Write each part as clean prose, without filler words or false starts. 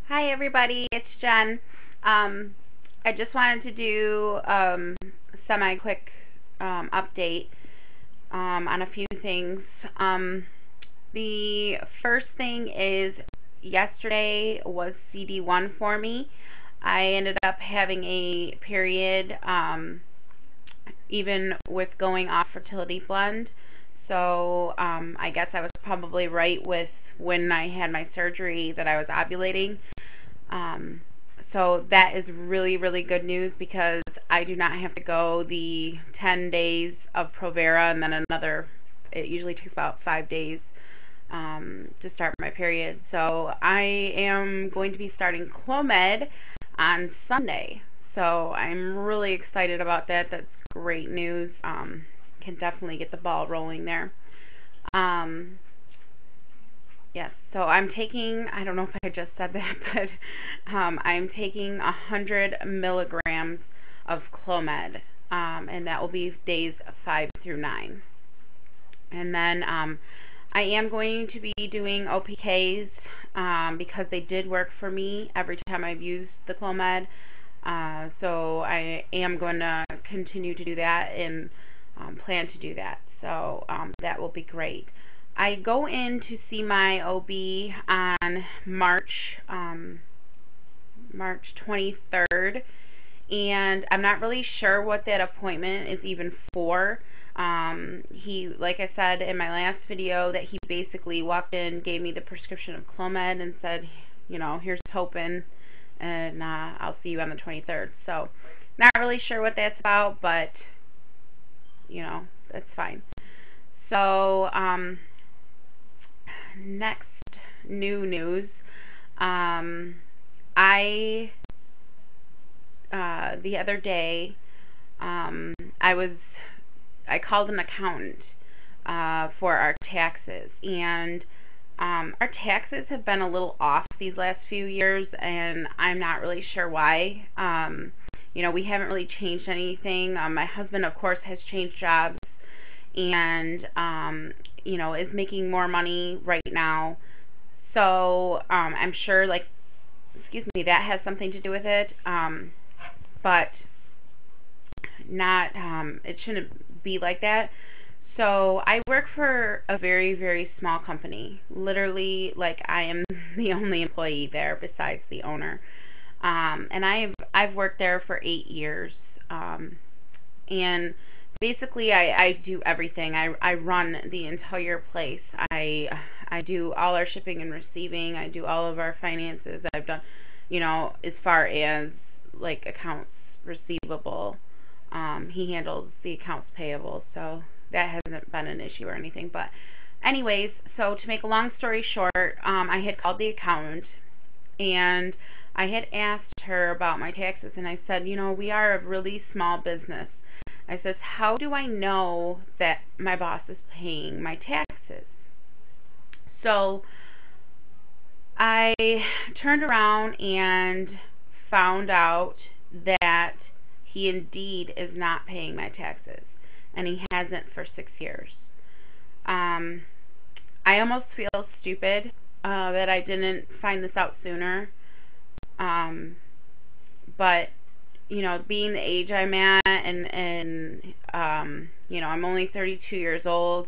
Hi everybody, it's Jen. I just wanted to do a semi-quick update on a few things. The first thing is yesterday was Cd1 for me. I ended up having a period even with going off fertility blend. So I guess I was probably right with when I had my surgery that I was ovulating. So that is really, really good news because I do not have to go the 10 days of Provera and then another, it usually takes about 5 days to start my period. So I am going to be starting Clomid on Sunday. So I'm really excited about that. That's great news. Can definitely get the ball rolling there. Yes, so I'm taking, I don't know if I just said that, but I'm taking 100 milligrams of Clomid, and that will be days 5 through 9. And then I am going to be doing OPKs because they did work for me every time I've used the Clomid. So I am going to continue to do that and plan to do that. So that will be great. I go in to see my OB on March 23rd, and I'm not really sure what that appointment is even for. He, like I said in my last video, that he basically walked in, gave me the prescription of Clomid, and said, you know, here's hoping, and I'll see you on the 23rd. So, not really sure what that's about, but, you know, that's fine. So, next new news. The other day, I called an accountant for our taxes, and our taxes have been a little off these last few years, and I'm not really sure why. You know, we haven't really changed anything. My husband, of course, has changed jobs, and you know, is making more money right now. So I'm sure, like, excuse me, that has something to do with it. But not, it shouldn't be like that. So I work for a very, very small company. Literally, like, I am the only employee there besides the owner. And I've worked there for 8 years. And basically, I do everything. I run the entire place. I do all our shipping and receiving. I do all of our finances. I've done, you know, as far as like accounts receivable. He handles the accounts payable, so that hasn't been an issue or anything. But anyways, so to make a long story short, I had called the accountant, and I had asked her about my taxes, and I said, you know, we are a really small business. I says, how do I know that my boss is paying my taxes? So I turned around and found out that he indeed is not paying my taxes, and he hasn't for 6 years. I almost feel stupid that I didn't find this out sooner, but you know, being the age I'm at, and you know, I'm only 32 years old.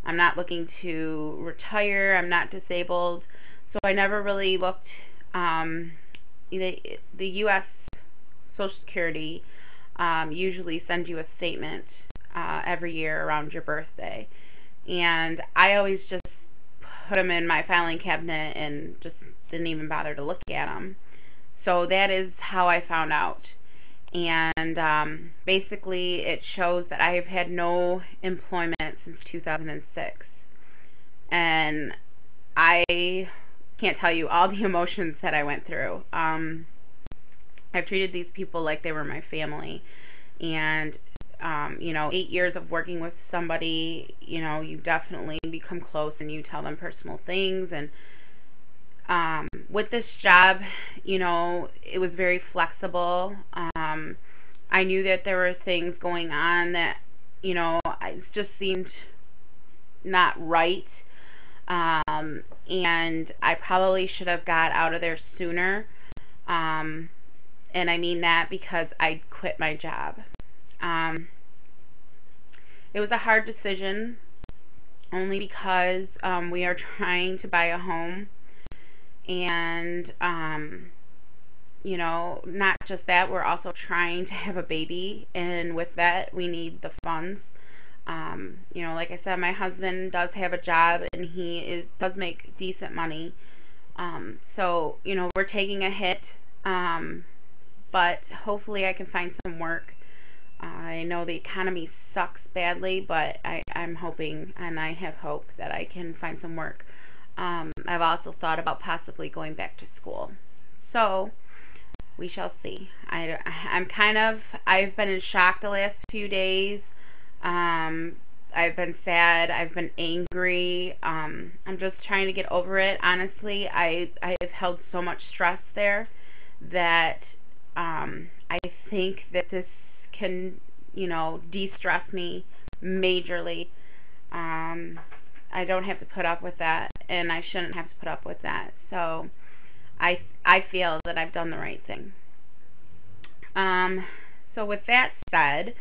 I'm not looking to retire. I'm not disabled, so I never really looked. The U.S. Social Security usually sends you a statement every year around your birthday, and I always just put them in my filing cabinet and just didn't even bother to look at them. So that is how I found out. And basically it shows that I have had no employment since 2006. And I can't tell you all the emotions that I went through. I've treated these people like they were my family. And, you know, 8 years of working with somebody, you know, you definitely become close and you tell them personal things. And with this job, you know, it was very flexible. I knew that there were things going on that, you know, it just seemed not right. And I probably should have got out of there sooner. And I mean that because I quit my job. It was a hard decision, only because we are trying to buy a home, and you know, not just that, we're also trying to have a baby, and with that, we need the funds. You know, like I said, my husband does have a job, and does make decent money. So, you know, we're taking a hit, but hopefully I can find some work. I know the economy sucks badly, but I'm hoping, and I have hope, that I can find some work. I've also thought about possibly going back to school. So, we shall see. I've been in shock the last few days. I've been sad. I've been angry. I'm just trying to get over it. Honestly, I've held so much stress there that I think that this can, you know, de-stress me majorly. I don't have to put up with that, and I shouldn't have to put up with that. So I feel that I've done the right thing. So with that said,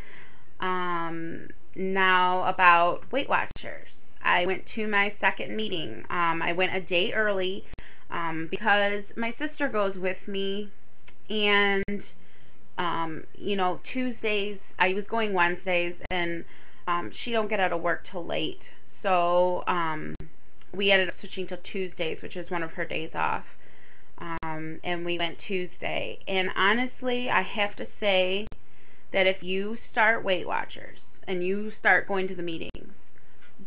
now about Weight Watchers. I went to my second meeting. I went a day early because my sister goes with me, and you know, Tuesdays, I was going Wednesdays, and she don't get out of work till late. So we ended up switching to Tuesdays, which is one of her days off. And we went Tuesday. And honestly, I have to say that if you start Weight Watchers and you start going to the meetings,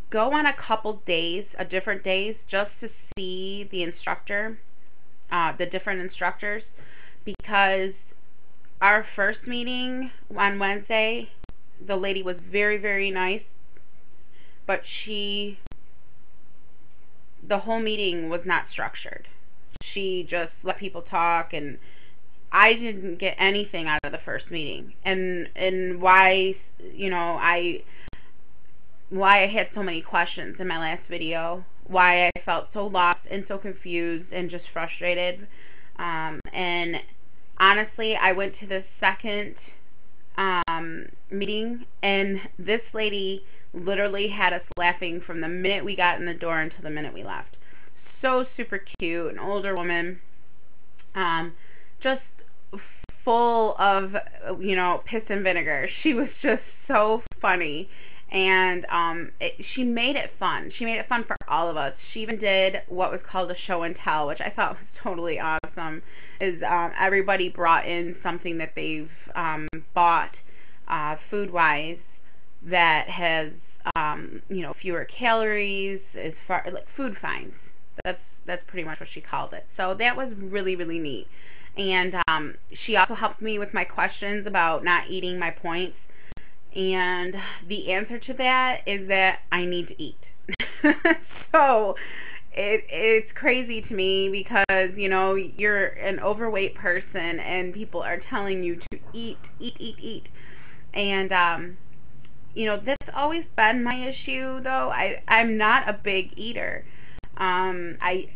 go on a couple days, different days, just to see the instructor, the different instructors, because our first meeting on Wednesday, the lady was very, very nice, but the whole meeting was not structured. She just let people talk, and I didn't get anything out of the first meeting. And why, you know, why I had so many questions in my last video, why I felt so lost and so confused and just frustrated. And honestly, I went to the second meeting, and this lady literally had us laughing from the minute we got in the door until the minute we left. So super cute, an older woman, just full of, you know, piss and vinegar. She was just so funny, and she made it fun. She made it fun for all of us. She even did what was called a show and tell, which I thought was totally awesome. Everybody brought in something that they've bought food-wise that has you know, fewer calories, as far like food finds. That's pretty much what she called it. So that was really, really neat. And she also helped me with my questions about not eating my points. And the answer to that is that I need to eat. So it's crazy to me because, you know, you're an overweight person and people are telling you to eat. And you know, that's always been my issue, though. I'm not a big eater. I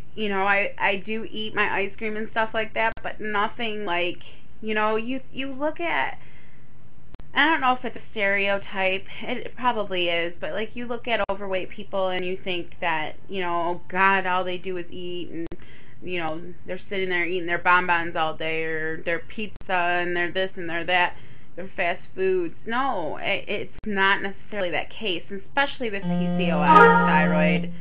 do eat my ice cream and stuff like that, but nothing like, you know, you look at, I don't know if it's a stereotype, it probably is, but like you look at overweight people and you think that, you know, oh God, all they do is eat, and, you know, they're sitting there eating their bonbons all day, or their pizza, and their this and their that, their fast foods. No, it's not necessarily that case, especially with PCOS, thyroid,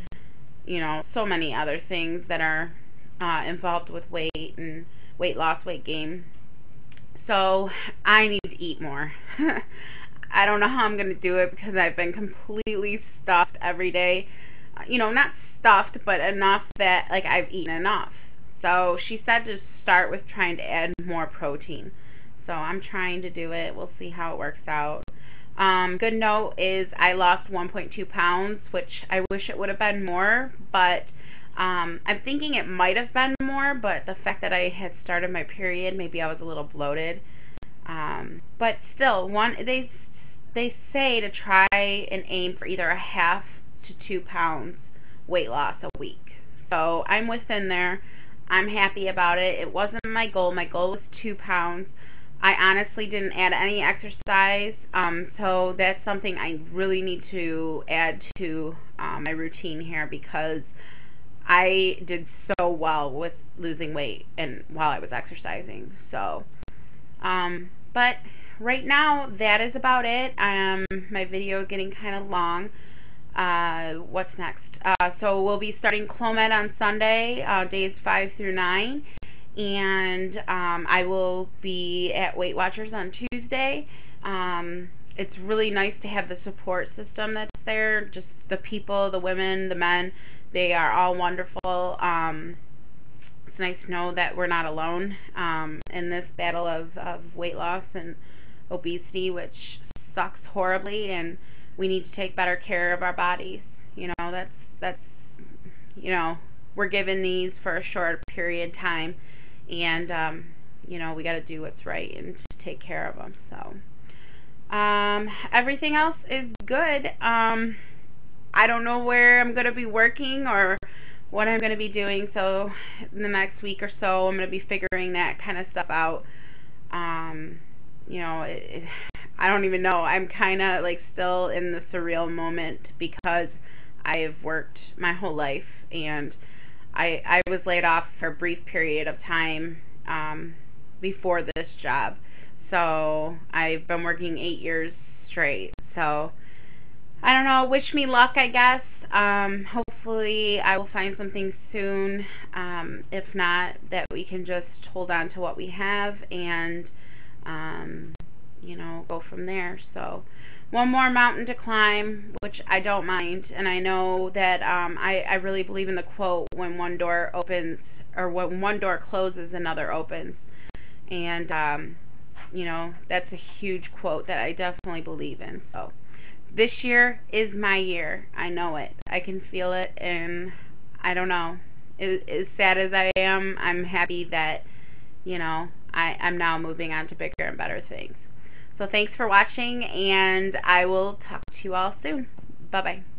you know, so many other things that are involved with weight and weight loss, weight gain. So I need to eat more. I don't know how I'm going to do it because I've been completely stuffed every day. You know, not stuffed, but enough that, like, I've eaten enough. So she said to start with trying to add more protein. So I'm trying to do it. We'll see how it works out. Good note is I lost 1.2 pounds, which I wish it would have been more, but I'm thinking it might have been more, but the fact that I had started my period, maybe I was a little bloated. But still, they say to try and aim for either a half to 2 pounds weight loss a week. So I'm within there. I'm happy about it. It wasn't my goal. My goal was 2 pounds. I honestly didn't add any exercise, so that's something I really need to add to my routine here, because I did so well with losing weight and while I was exercising. So, but right now that is about it. My video is getting kind of long. What's next? So we'll be starting Clomid on Sunday, days 5 through 9. And I will be at Weight Watchers on Tuesday. It's really nice to have the support system that's there. Just the people, the women, the men, they are all wonderful. It's nice to know that we're not alone in this battle of weight loss and obesity, which sucks horribly, and we need to take better care of our bodies. You know, that's you know, we're given these for a short period of time, and you know, we got to do what's right and take care of them. So everything else is good. I don't know where I'm going to be working or what I'm going to be doing, so in the next week or so I'm going to be figuring that kind of stuff out. You know, I don't even know. I'm kind of like still in the surreal moment, because I have worked my whole life, and I was laid off for a brief period of time before this job. So I've been working 8 years straight. So I don't know, wish me luck, I guess. Hopefully I will find something soon. If not, that we can just hold on to what we have and you know, go from there. So one more mountain to climb, which I don't mind. And I know that I really believe in the quote, when one door opens, or when one door closes, another opens. And you know, that's a huge quote that I definitely believe in. So this year is my year. I know it. I can feel it, and I don't know. As sad as I am, I'm happy that, you know, I'm now moving on to bigger and better things. So thanks for watching, and I will talk to you all soon. Bye-bye.